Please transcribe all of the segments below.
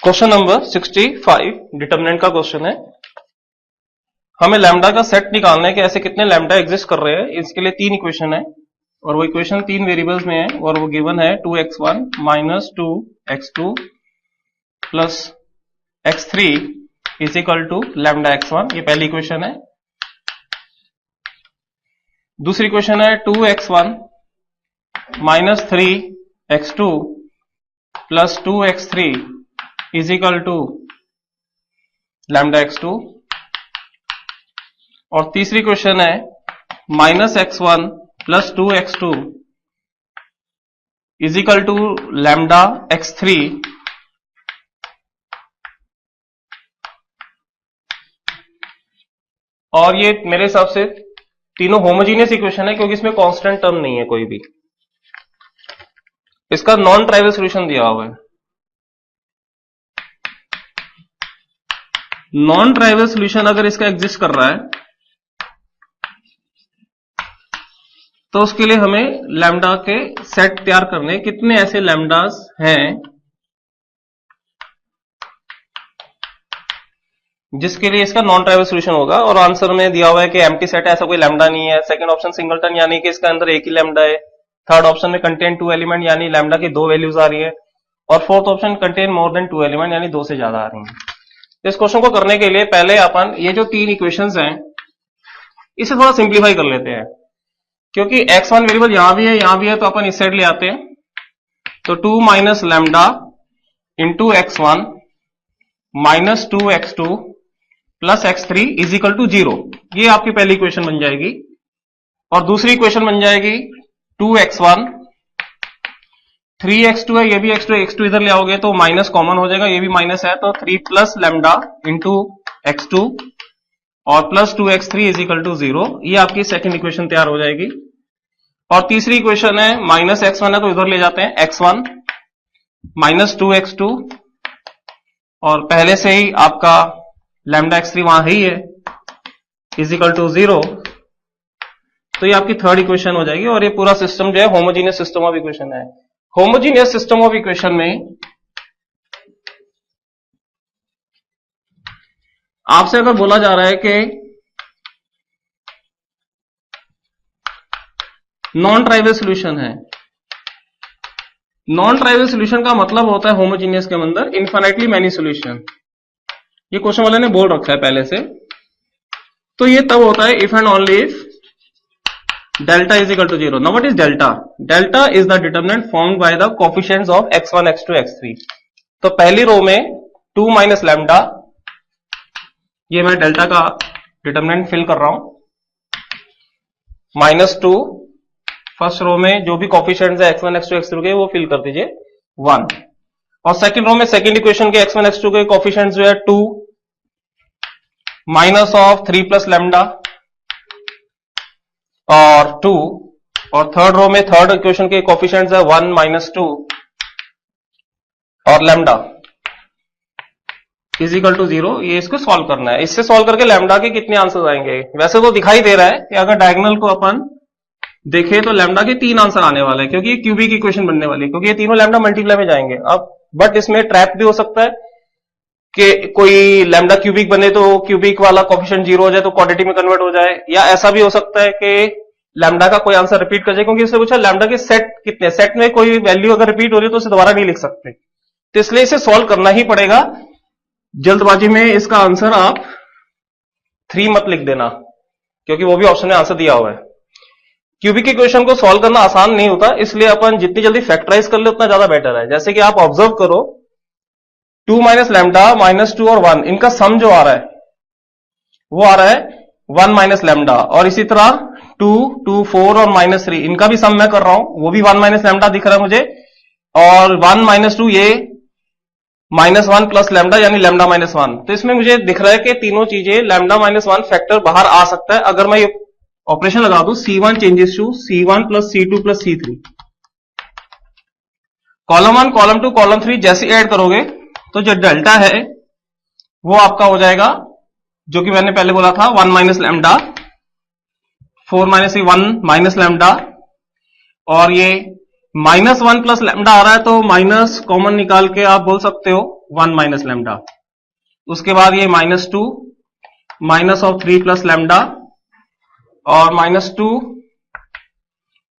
Question number 65 determinant का question है। हमें लैम्डा का सेट निकालना है कि ऐसे कितने लैम्डा एग्जिस्ट कर रहे हैं। इसके लिए तीन इक्वेशन है और वो इक्वेशन तीन वेरिएबल्स में है और वो गिवन है 2x1 minus 2x2 plus x3 is equal to lambda x1। ये पहली इक्वेशन है। दूसरी इक्वेशन है 2x1 minus 3x2 plus 2x3 is equal to lambda x2। और तीसरी क्वेश्चन है minus x1 plus 2x2 is equal to lambda x3 और ये मेरे हिसाब से तीनों होमोजीनियस इक्वेशन है क्योंकि इसमें कांस्टेंट टर्म नहीं है कोई भी। इसका नॉन ट्राइवल सॉल्यूशन दिया हुआ है। नॉन ट्राइवल सॉल्यूशन अगर इसका एग्जिस्ट कर रहा है तो उसके लिए हमें लैम्डा के सेट तैयार करने, कितने ऐसे लैम्डास हैं जिसके लिए इसका नॉन ट्राइवल सॉल्यूशन होगा। और आंसर में दिया हुआ है कि एम्प्टी सेट है, ऐसा कोई लैम्डा नहीं है। सेकंड ऑप्शन सिंगलटन यानी कि इसके अंदर एक ही लैम्डा है। थर्ड ऑप्शन में कंटेन टू एलिमेंट यानी लैम्डा की दो वैल्यूज आ रही है। और fourth option contain more than two element यानी दो से ज्यादा आ रही है। इस क्वेश्चन को करने के लिए पहले अपन ये जो तीन इक्वेशंस हैं इसे थोड़ा सिंप्लीफाई कर लेते हैं क्योंकि x1 वेरिएबल यहां भी है तो अपन इस साइड ले आते हैं। तो 2 minus lambda into x1 minus 2x2 plus x3 is equal to 0। ये आपकी पहली इक्वेशन बन जाएगी। और दूसरी इक्वेशन बन जाएगी 2x1 3x2 है, ये भी x2 इधर ले आओगे तो माइनस कॉमन हो जाएगा, ये भी माइनस है तो 3 प्लस लैम्डा इंटू x2 और plus 2x3 is equal to 0। ये आपकी सेकंड इक्वेशन तैयार हो जाएगी। और तीसरी इक्वेशन है माइनस x1 है तो इधर ले जाते हैं x1 माइनस 2x2 और पहले से ही आपका लैम्डा x3 वहां ही है इज इक्वल टू 0। तो ये आपकी थर्ड इक्वेशन हो जाएगी। और ये पूरा सिस्टम जो है होमोजीनियस सिस्टम ऑफ इक्वेशन है। होमोजीनियस सिस्टम ऑफ इक्वेशन में आपसे अगर बोला जा रहा है कि नॉन ट्राइवल सॉल्यूशन है, नॉन ट्राइवल सॉल्यूशन का मतलब होता है होमोजीनियस के अंदर इनफाइनाइटली मैनी सॉल्यूशन। ये क्वेश्चन वाले ने बोल रखा है पहले से। तो ये तब होता है if and only if delta is equal to 0। Now what is delta? Delta is the determinant formed by the coefficients of x1 x2 x3। तो पहली रो में 2 माइनस लैम्डा, ये मैं डेल्टा का डिटरमिनेंट फिल कर रहा हूं, माइनस 2। फर्स्ट रो में जो भी कोएफिशिएंट्स है x1 x2 x3 के वो फिल कर दीजिए 1। और सेकंड रो में सेकंड इक्वेशन के x1 x2 के कोएफिशिएंट्स जो है 2 माइनस ऑफ 3 प्लस लैम्डा और 2। और थर्ड रो में थर्ड इक्वेशन के कोएफिशिएंट्स है 1 माइनस 2 और लैम्डा इज इक्वल टू 0। ये इसको सॉल्व करना है। इससे सॉल्व करके लैम्डा के कितने आंसर आएंगे? वैसे तो दिखाई दे रहा है कि अगर डायगोनल को अपन देखें तो लैम्डा के 3 आंसर आने वाले हैं क्योंकि ये क्यूबिक इक्वेशन बनने वाली है, क्योंकि ये तीनों लैम्डा मल्टीप्लाई में जाएंगे। अब बट इसमें ट्रैप भी हो सकता है कि कोई लैम्डा क्यूबिक बने तो क्यूबिक वाला कोएफिशिएंट 0 हो जाए तो क्वाड्रेटिक में कन्वर्ट हो जाए, या ऐसा भी हो सकता है कि लैम्डा का कोई आंसर रिपीट कर जाए क्योंकि इससे पूछा लैम्डा के सेट कितने, सेट में कोई वैल्यू अगर रिपीट हो रही है तो उसे दोबारा नहीं लिख सकते। तो इसलिए इसे सॉल्व करना ही पड़ेगा। जल्दबाजी में इसका आंसर आप 3 मत लिख देना क्योंकि वो भी ऑप्शन में आंसर दिया हुआ है। क्यूबिक इक्वेशन को सॉल्व करना आसान नहीं होता, इसलिए अपन जितनी जल्दी फैक्टराइज कर ले उतना ज्यादा बेटर है। जैसे कि आप ऑब्जर्व करो 2 माइनस लैम्डा माइनस 2 और 1, इनका सम जो आ रहा है वो आ रहा है 1 माइनस लैम्डा। और इसी तरह 2 2 4 और माइनस 3, इनका भी सम मैं कर रहा हूं, वो भी 1 माइनस लैम्डा दिख रहा है मुझे। और 1 माइनस 2 ये माइनस 1 प्लस लैम्डा यानी लैम्डा माइनस 1। तो इसमें मुझे दिख रहा है कि तीनों चीजें लैम्डा माइनस 1 फैक्टर बाहर आ सकता है अगर मैं ये ऑपरेशन लगा दूं C1 changes to C1 plus C2 plus C3। Column 1 column 2 column 3 जैसे ऐड करोगे तो जो डेल्टा है वो आपका हो जाएगा, जो कि मैंने पहले बोला था 1 minus lambda, 4 minus 1 minus lambda. और ये माइनस 1 प्लस लैम्डा आ रहा है तो माइनस कॉमन निकाल के आप बोल सकते हो 1 माइनस लैम्डा, उसके बाद ये -2 माइनस ऑफ 3 प्लस लैम्डा और -2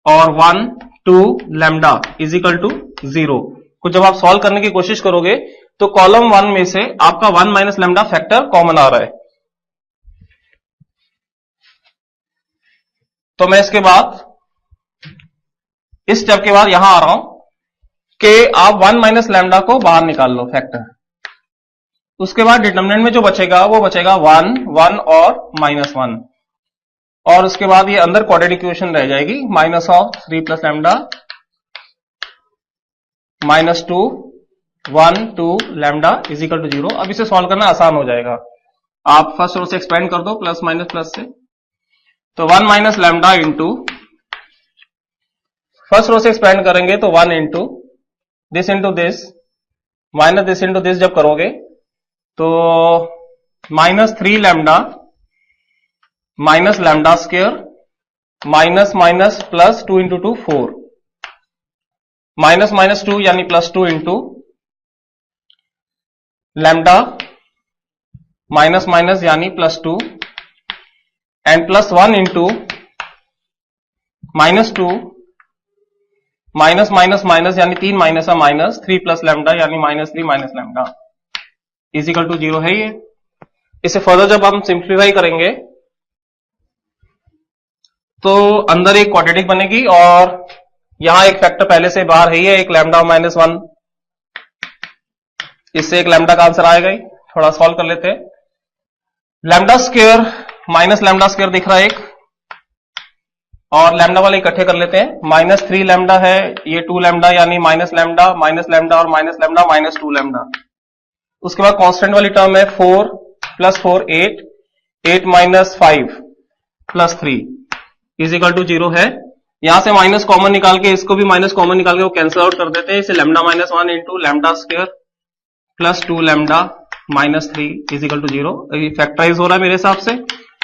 और 1 2 लैम्डा इज इक्वल टू 0 को जब आप सॉल्व करने की कोशिश करोगे तो कॉलम 1 में से आपका 1 माइनस लैम्डा फैक्टर कॉमन आ रहा है। तो मैं इसके बाद इस स्टेप के बाद यहां आ रहा हूं कि आप 1 माइनस लैम्डा को बाहर निकाल लो फैक्टर। उसके बाद डिटरमिनेंट में जो बचेगा वो बचेगा 1 1 और -1 और उसके बाद ये अंदर क्वाड्रेटिक इक्वेशन रह जाएगी minus of 3 plus lambda -2 1 2 lambda is equal to 0। अब इसे सॉल्व करना आसान हो जाएगा, आप फर्स्ट रो से एक्सपेंड कर दो प्लस माइनस प्लस से, तो 1 minus lambda into first row से एक्सपेंड करेंगे तो 1 into this into this minus this into this जब करोगे तो -3 लैम्डा minus lambda square minus minus plus 2 into 2 4 minus minus 2 यानी +2 इंटू लैम्डा माइनस माइनस यानी +2 and +1 into -2 minus minus minus यानी 3 माइनस माइनस 3 प्लस लैम्डा यानी -3 minus lambda is equal to 0 है ये। इसे फर्दर जब हम सिंप्लीफाई करेंगे तो अंदर एक क्वाड्रेटिक बनेगी और यहां एक फैक्टर पहले से बाहर है, एक लैम्डा -1, इससे एक लैम्डा का आंसर आएगा ही। थोड़ा सॉल्व कर लेते हैं। Lambda square minus lambda square दिख रहा है एक, और लैम्डा वाले इकट्ठे कर लेते हैं। -3 लैम्डा है, ये 2 लैम्डा यानी माइनस लैम्डा और माइनस लैम्डा -2 लैम्डा। उसके बाद कांस्टेंट वाली टर्म है 4 + 4 8 8 - 5 + 3 इज इक्वल टू 0 है। यहां से माइनस कॉमन निकाल के इसको भी माइनस कॉमन निकाल के वो कैंसिल आउट कर देते हैं। इसे lambda -1 into lambda square plus 2 lambda -3 is equal to 0। ये फैक्टराइज हो रहा है मेरे हिसाब से।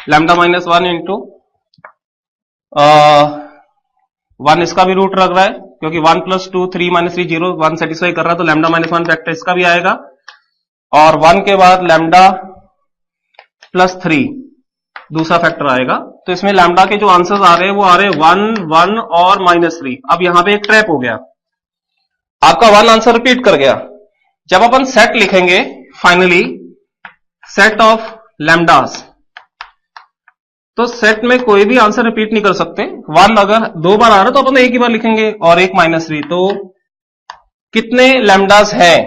लैम्डा -1 इंटू 1 इसका भी रूट लग रहा है क्योंकि 1 + 2 3 - 3 0 1 सेटिस्फाई कर रहा है, तो लैम्डा -1 फैक्टर इसका भी आएगा। और 1 के बाद लैम्डा +3 दूसरा फैक्टर आएगा। तो इसमें लैम्डा के जो आंसर्स आ रहे हैं वो आ रहे हैं 1 1 और -3। अब यहां पे एक ट्रैप हो गया, आपका 1 आंसर रिपीट कर गया। जब अपन सेट लिखेंगे फाइनली सेट ऑफ लैम्डास, तो सेट में कोई भी आंसर रिपीट नहीं कर सकते। 1 अगर 2 बार आ रहा है तो अपन एक ही बार लिखेंगे और एक -3, तो कितने लैम्डास हैं?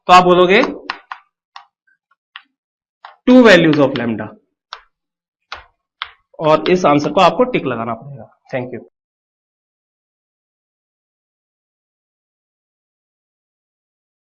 तो आप बोलोगे 2 वैल्यूज ऑफ लैम्डा, और इस आंसर को आपको टिक लगाना पड़ेगा। Thank you.